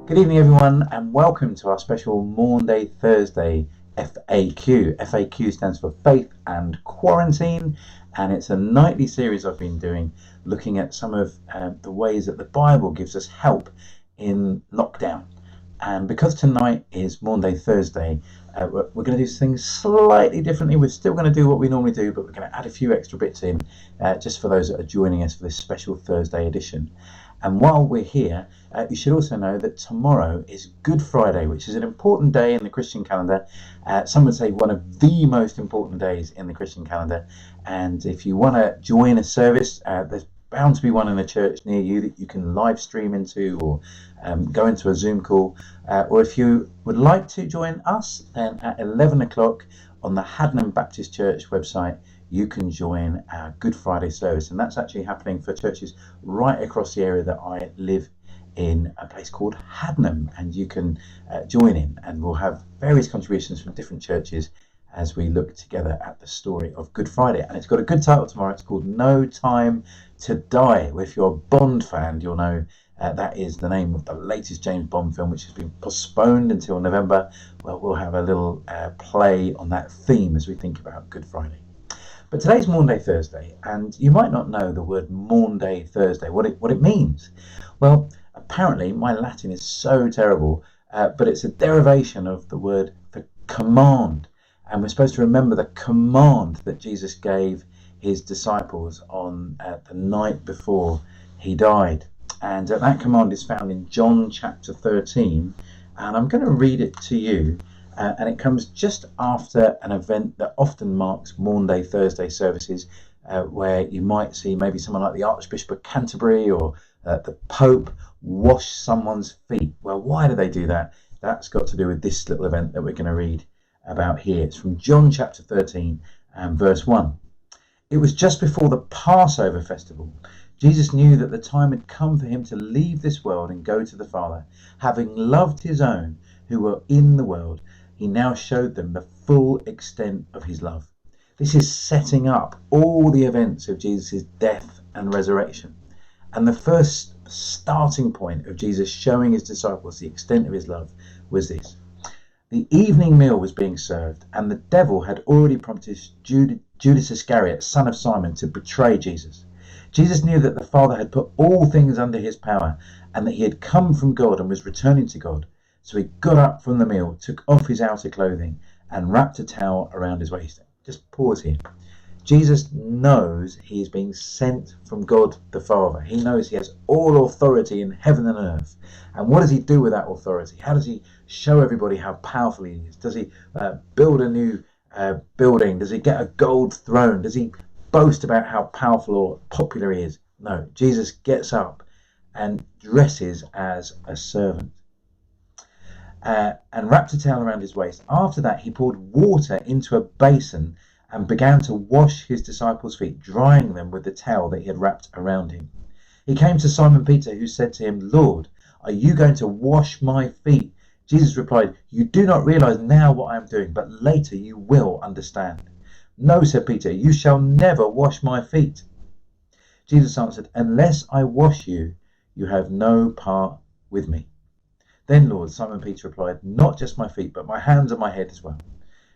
Good evening, everyone, and welcome to our special Maundy Thursday FAQ. FAQ stands for Faith and Quarantine, and it's a nightly series I've been doing looking at some of the ways that the Bible gives us help in lockdown. And because tonight is Maundy Thursday, we're going to do things slightly differently. We're still going to do what we normally do, but we're going to add a few extra bits in just for those that are joining us for this special Thursday edition. And while we're here, you should also know that tomorrow is Good Friday, which is an important day in the Christian calendar. Some would say one of the most important days in the Christian calendar. And if you want to join a service, there's bound to be one in a church near you that you can live stream into or go into a Zoom call. Or if you would like to join us, then at 11 o'clock on the Hadnam Baptist Church website, you can join our Good Friday service. And that's actually happening for churches right across the area that I live in, a place called Hadnam. And you can join in, and we'll have various contributions from different churches as we look together at the story of Good Friday. And it's got a good title tomorrow. It's called No Time to Die. If you're a Bond fan, you'll know that is the name of the latest James Bond film, which has been postponed until November. Well, we'll have a little play on that theme as we think about Good Friday. But today's Maundy Thursday, and you might not know the word Maundy Thursday, what it means. Well, apparently my Latin is so terrible, but it's a derivation of the word for command. And we're supposed to remember the command that Jesus gave his disciples on the night before he died. And that command is found in John chapter 13. And I'm going to read it to you. And it comes just after an event that often marks Maundy Thursday services, where you might see maybe someone like the Archbishop of Canterbury or the Pope wash someone's feet. Well, why do they do that? That's got to do with this little event that we're going to read about here. It's from John chapter 13 and verse 1. It was just before the Passover festival. Jesus knew that the time had come for him to leave this world and go to the Father. Having loved his own who were in the world, he now showed them the full extent of his love. This is setting up all the events of Jesus' death and resurrection. And the first starting point of Jesus showing his disciples the extent of his love was this. The evening meal was being served, and the devil had already prompted Judas Iscariot, son of Simon, to betray Jesus. Jesus knew that the Father had put all things under his power, and that he had come from God and was returning to God. So he got up from the meal, took off his outer clothing, and wrapped a towel around his waist. Just pause here. Jesus knows he is being sent from God the Father. He knows he has all authority in heaven and earth. And what does he do with that authority? How does he show everybody how powerful he is? Does he build a new building? Does he get a gold throne? Does he boast about how powerful or popular he is? No, Jesus gets up and dresses as a servant. And wrapped a towel around his waist. After that, he poured water into a basin and began to wash his disciples' feet, drying them with the towel that he had wrapped around him. He came to Simon Peter, who said to him, Lord, are you going to wash my feet? Jesus replied, you do not realize now what I am doing, but later you will understand. No, said Peter, you shall never wash my feet. Jesus answered, unless I wash you, you have no part with me. Then, Lord, Simon Peter replied, not just my feet, but my hands and my head as well.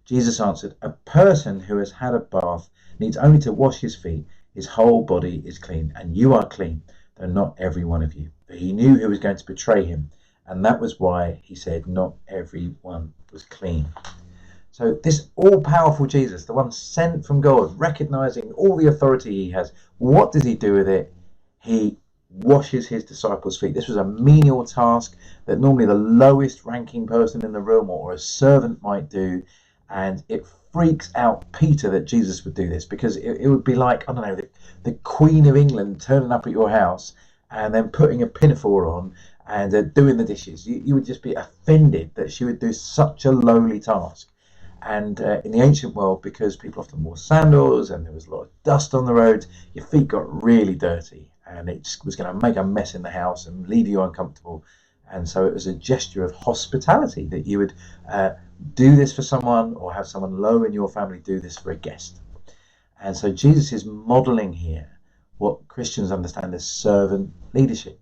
Jesus answered, a person who has had a bath needs only to wash his feet. His whole body is clean, and you are clean, though not every one of you. For he knew who was going to betray him, and that was why he said not everyone was clean. So this all-powerful Jesus, the one sent from God, recognizing all the authority he has, what does he do with it? He washes his disciples' feet. This was a menial task that normally the lowest ranking person in the room or a servant might do, and it freaks out Peter that Jesus would do this, because it would be like, I don't know, the Queen of England turning up at your house and then putting a pinafore on and doing the dishes. You would just be offended that she would do such a lowly task. And in the ancient world, because people often wore sandals and there was a lot of dust on the roads, your feet got really dirty, and it just was going to make a mess in the house and leave you uncomfortable. And so it was a gesture of hospitality that you would do this for someone, or have someone low in your family do this for a guest. And so Jesus is modeling here what Christians understand as servant leadership.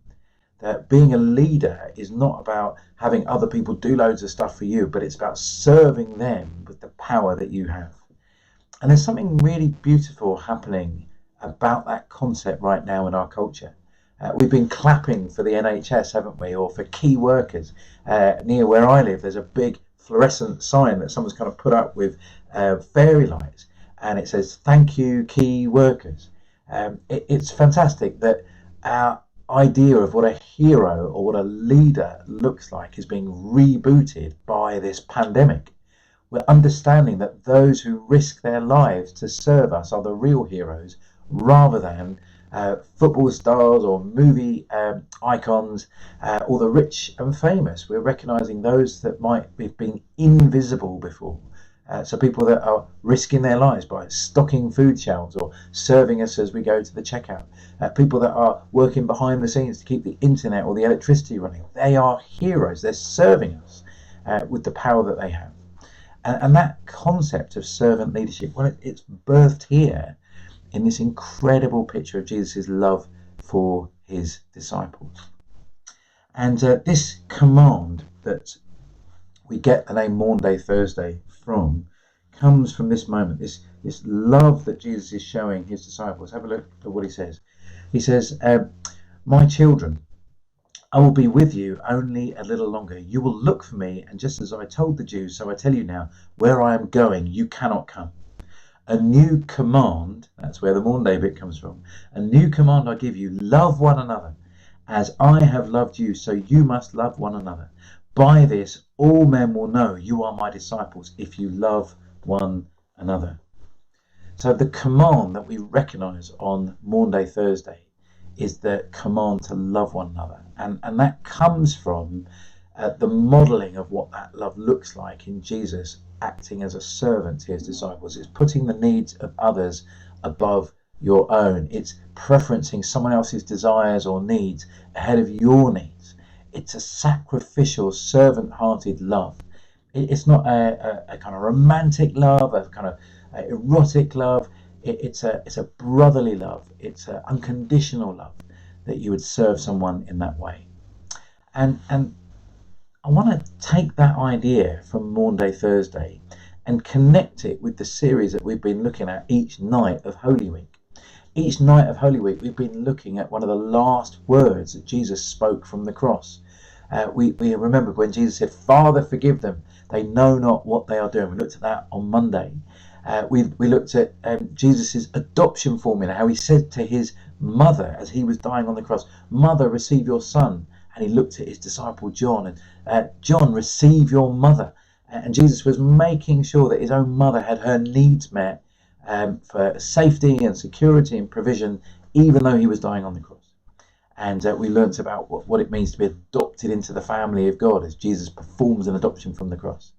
that being a leader is not about having other people do loads of stuff for you, but it's about serving them with the power that you have. And there's something really beautiful happening about that concept right now in our culture. We've been clapping for the NHS, haven't we, or for key workers. Near where I live, there's a big fluorescent sign that someone's kind of put up with fairy lights, and it says, "Thank you, key workers." It's fantastic that our idea of what a hero or what a leader looks like is being rebooted by this pandemic. We're understanding that those who risk their lives to serve us are the real heroes, rather than football stars or movie icons or the rich and famous. We're recognizing those that might have been invisible before. So people that are risking their lives by stocking food shelves or serving us as we go to the checkout. People that are working behind the scenes to keep the internet or the electricity running. They are heroes. They're serving us with the power that they have. And that concept of servant leadership, well, it's birthed here in this incredible picture of Jesus' love for his disciples. And this command that we get the name Maundy Thursday from comes from this moment, this love that Jesus is showing his disciples. Have a look at what he says. He says, "My children, I will be with you only a little longer. You will look for me, and just as I told the Jews, so I tell you now, where I am going, you cannot come. A new command," that's where the Maundy bit comes from, "a new command I give you, love one another. As I have loved you, so you must love one another. By this, all men will know you are my disciples, if you love one another." So the command that we recognize on Maundy Thursday is the command to love one another. And that comes from the modeling of what that love looks like in Jesus acting as a servant to his disciples. It's putting the needs of others above your own. It's preferencing someone else's desires or needs ahead of your needs. It's a sacrificial, servant-hearted love. It's not a kind of romantic love, a kind of erotic love. It's a brotherly love. It's an unconditional love that you would serve someone in that way. And I want to take that idea from Maundy Thursday and connect it with the series that we've been looking at each night of Holy Week. Each night of Holy Week, we've been looking at one of the last words that Jesus spoke from the cross. We remember when Jesus said, "Father, forgive them. They know not what they are doing." We looked at that on Monday. We looked at Jesus' adoption formula, how he said to his mother as he was dying on the cross, "Mother, receive your son." And he looked at his disciple John and "John, receive your mother." And Jesus was making sure that his own mother had her needs met for safety and security and provision, even though he was dying on the cross. And we learnt about what it means to be adopted into the family of God as Jesus performs an adoption from the cross.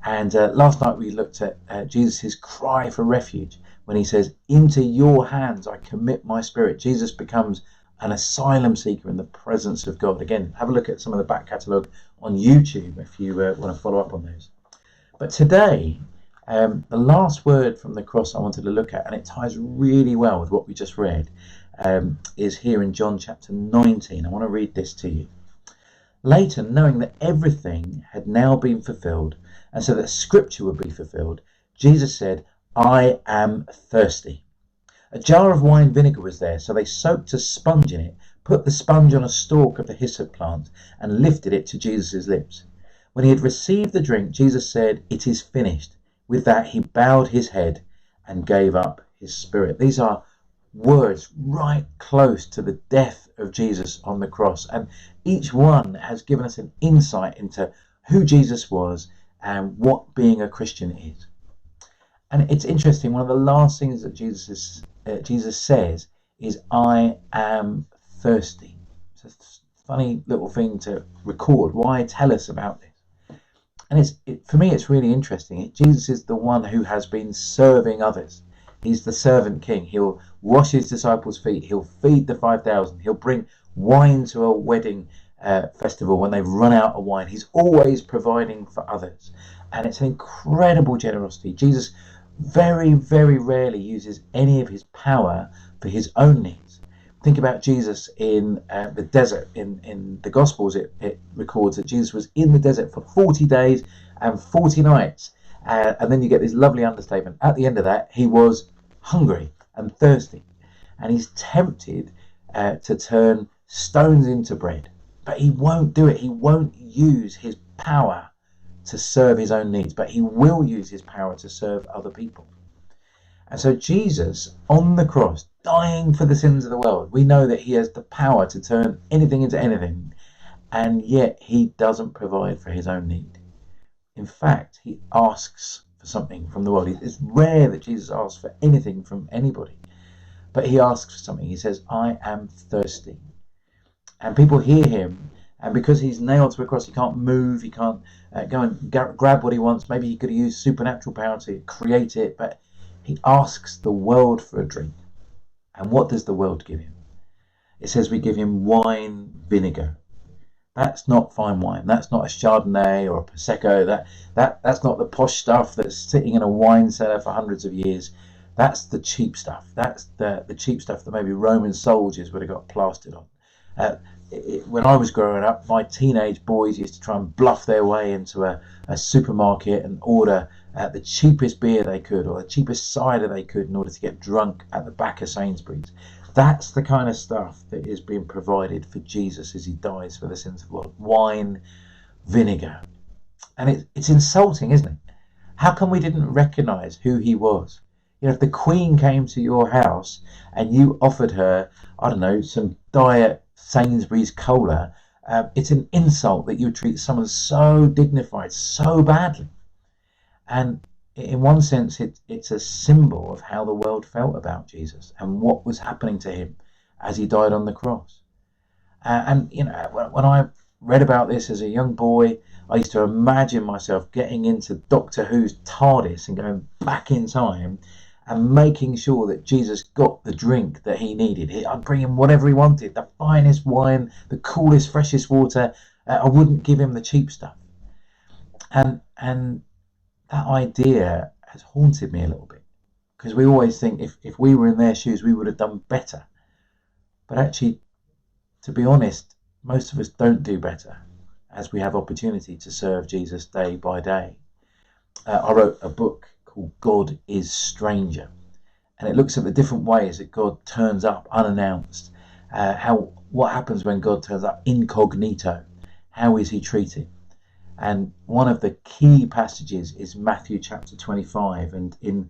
And last night we looked at Jesus' cry for refuge when he says, "Into your hands I commit my spirit." Jesus becomes an asylum seeker in the presence of God. Again, have a look at some of the back catalogue on YouTube if you want to follow up on those. But today, the last word from the cross I wanted to look at, and it ties really well with what we just read, is here in John chapter 19. I want to read this to you. "Later, knowing that everything had now been fulfilled, and so that scripture would be fulfilled, Jesus said, 'I am thirsty.' A jar of wine vinegar was there, so they soaked a sponge in it, put the sponge on a stalk of the hyssop plant, and lifted it to Jesus' lips. When he had received the drink, Jesus said, 'It is finished.' With that, he bowed his head and gave up his spirit." These are words right close to the death of Jesus on the cross, and each one has given us an insight into who Jesus was and what being a Christian is. And it's interesting, one of the last things that Jesus says is, "I am thirsty." It's a funny little thing to record. Why tell us about this? And for me, it's really interesting. Jesus is the one who has been serving others. He's the servant king. He'll wash his disciples' feet. He'll feed the 5,000. He'll bring wine to a wedding festival when they've run out of wine. He's always providing for others. And it's an incredible generosity. Jesus very, very rarely uses any of his power for his own needs. Think about Jesus in the desert. In the Gospels, it records that Jesus was in the desert for 40 days and 40 nights. And then you get this lovely understatement. At the end of that, he was hungry and thirsty. And he's tempted to turn stones into bread. But he won't do it. He won't use his power to serve his own needs, but he will use his power to serve other people. And so Jesus, on the cross, dying for the sins of the world, we know that he has the power to turn anything into anything, and yet he doesn't provide for his own need. In fact, he asks for something from the world. It's rare that Jesus asks for anything from anybody, but he asks for something. He says, I am thirsty. And people hear him, and because he's nailed to a cross, he can't move, he can't go and grab what he wants. Maybe he could have used supernatural power to create it, but he asks the world for a drink. And what does the world give him? It says we give him wine vinegar. That's not fine wine. That's not a Chardonnay or a Prosecco. That's not the posh stuff that's sitting in a wine cellar for hundreds of years. That's the cheap stuff. That's the cheap stuff that maybe Roman soldiers would have got plastered on. When I was growing up, my teenage boys used to try and bluff their way into a supermarket and order the cheapest beer they could or the cheapest cider they could in order to get drunk at the back of Sainsbury's. That's the kind of stuff that is being provided for Jesus as he dies for the sins of the world. Wine, vinegar. And it's insulting, isn't it? How come we didn't recognise who he was? You know, if the Queen came to your house and you offered her, I don't know, some diet Sainsbury's cola, it's an insult that you treat someone so dignified so badly. And in one sense, it's a symbol of how the world felt about Jesus and what was happening to him as he died on the cross. And you know, when I read about this as a young boy, I used to imagine myself getting into Doctor Who's TARDIS and going back in time and making sure that Jesus got the drink that he needed. I'd bring him whatever he wanted, the finest wine, the coolest, freshest water. I wouldn't give him the cheap stuff. And that idea has haunted me a little bit, because we always think if we were in their shoes, we would have done better. But actually, to be honest, most of us don't do better as we have opportunity to serve Jesus day by day. I wrote a book called God is Stranger, and it looks at the different ways that God turns up unannounced. What happens when God turns up incognito? How is he treated? And one of the key passages is Matthew chapter 25, and in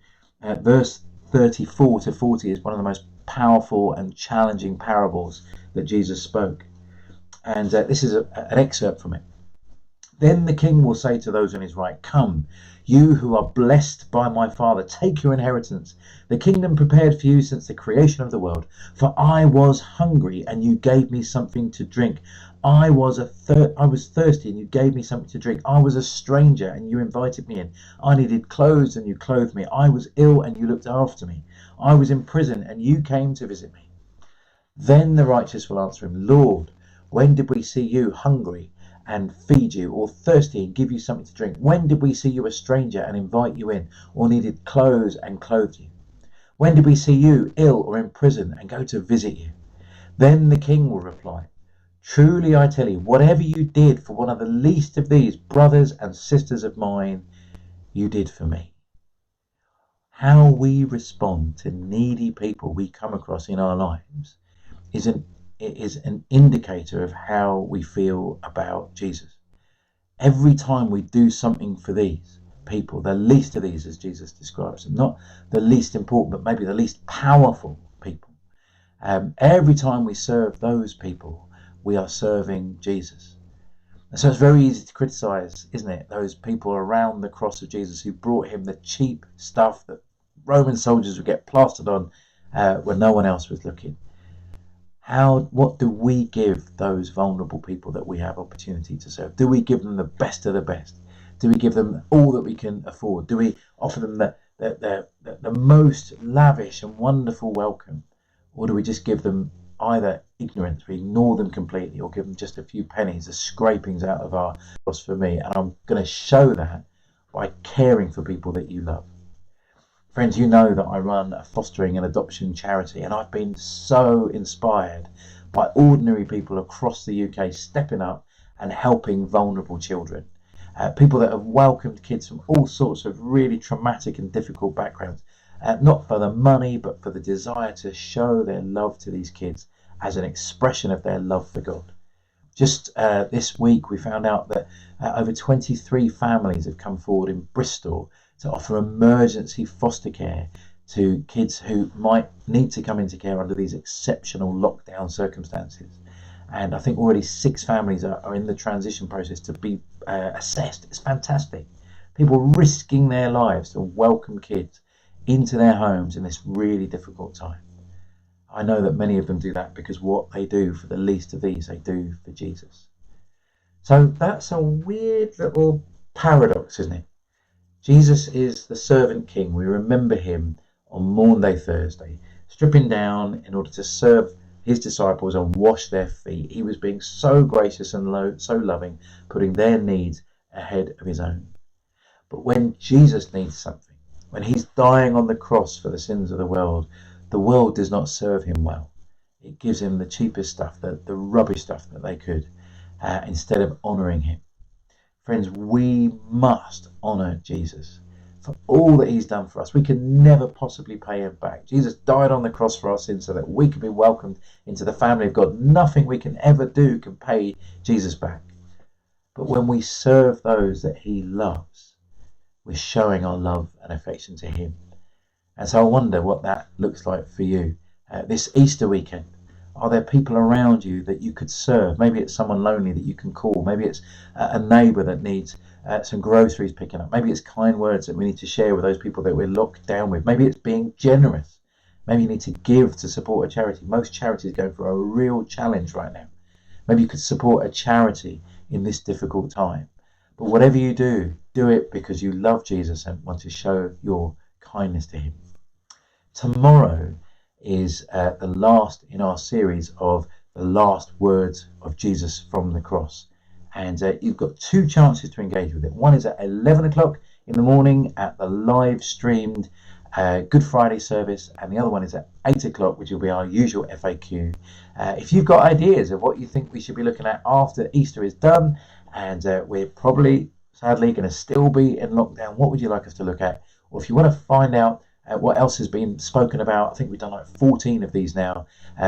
verse 34 to 40 is one of the most powerful and challenging parables that Jesus spoke. And this is an excerpt from it. Then the king will say to those on his right, come, you who are blessed by my Father, take your inheritance, the kingdom prepared for you since the creation of the world. For I was hungry, and you gave me something to drink. I was thirsty, and you gave me something to drink. I was a stranger, and you invited me in. I needed clothes, and you clothed me. I was ill, and you looked after me. I was in prison, and you came to visit me. Then the righteous will answer him, Lord, when did we see you hungry and feed you, or thirsty and give you something to drink? When did we see you a stranger and invite you in, or needed clothes and clothe you? When did we see you ill or in prison and go to visit you? Then the king will reply, truly I tell you, whatever you did for one of the least of these brothers and sisters of mine, you did for me. How we respond to needy people we come across in our lives is an indicator of how we feel about Jesus. Every time we do something for these people, the least of these as Jesus describes them, not the least important, but maybe the least powerful people, every time we serve those people, we are serving Jesus. And so it's very easy to criticize, isn't it, those people around the cross of Jesus who brought him the cheap stuff that Roman soldiers would get plastered on when no one else was looking. What do we give those vulnerable people that we have opportunity to serve? Do we give them the best of the best? Do we give them all that we can afford? Do we offer them the most lavish and wonderful welcome? Or do we just give them either ignorance, we ignore them completely, or give them just a few pennies, the scrapings out of our cross for me? And I'm going to show that by caring for people that you love. Friends, you know that I run a fostering and adoption charity, and I've been so inspired by ordinary people across the UK stepping up and helping vulnerable children. People that have welcomed kids from all sorts of really traumatic and difficult backgrounds, not for the money, but for the desire to show their love to these kids as an expression of their love for God. Just this week, we found out that over 23 families have come forward in Bristol to offer emergency foster care to kids who might need to come into care under these exceptional lockdown circumstances. And I think already 6 families are in the transition process to be assessed. It's fantastic. People risking their lives to welcome kids into their homes in this really difficult time. I know that many of them do that because what they do for the least of these, they do for Jesus. So that's a weird little paradox, isn't it? Jesus is the servant king. We remember him on Maundy Thursday, stripping down in order to serve his disciples and wash their feet. He was being so gracious and so loving, putting their needs ahead of his own. But when Jesus needs something, when he's dying on the cross for the sins of the world does not serve him well. It gives him the cheapest stuff, the rubbish stuff that they could, instead of honouring him. Friends, we must honour Jesus for all that he's done for us. We can never possibly pay him back. Jesus died on the cross for our sins so that we can be welcomed into the family of God. Nothing we can ever do can pay Jesus back. But when we serve those that he loves, we're showing our love and affection to him. And so I wonder what that looks like for you this Easter weekend. Are there people around you that you could serve? Maybe it's someone lonely that you can call. Maybe it's a neighbour that needs some groceries picking up. Maybe it's kind words that we need to share with those people that we're locked down with. Maybe it's being generous. Maybe you need to give to support a charity. Most charities go for a real challenge right now. Maybe you could support a charity in this difficult time. But whatever you do, do it because you love Jesus and want to show your kindness to him. Tomorrow is the last in our series of the last words of Jesus from the cross. And you've got 2 chances to engage with it. One is at 11 o'clock in the morning at the live streamed Good Friday service, and the other one is at 8 o'clock, which will be our usual FAQ. If you've got ideas of what you think we should be looking at after Easter is done, and we're probably, sadly, going to still be in lockdown, what would you like us to look at? Or if you want to find out what else has been spoken about, I think we've done like 14 of these now,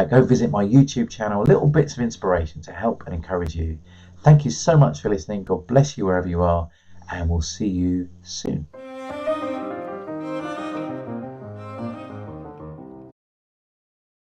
go visit my YouTube channel, little bits of inspiration to help and encourage you. Thank you so much for listening. God bless you wherever you are, and we'll see you soon.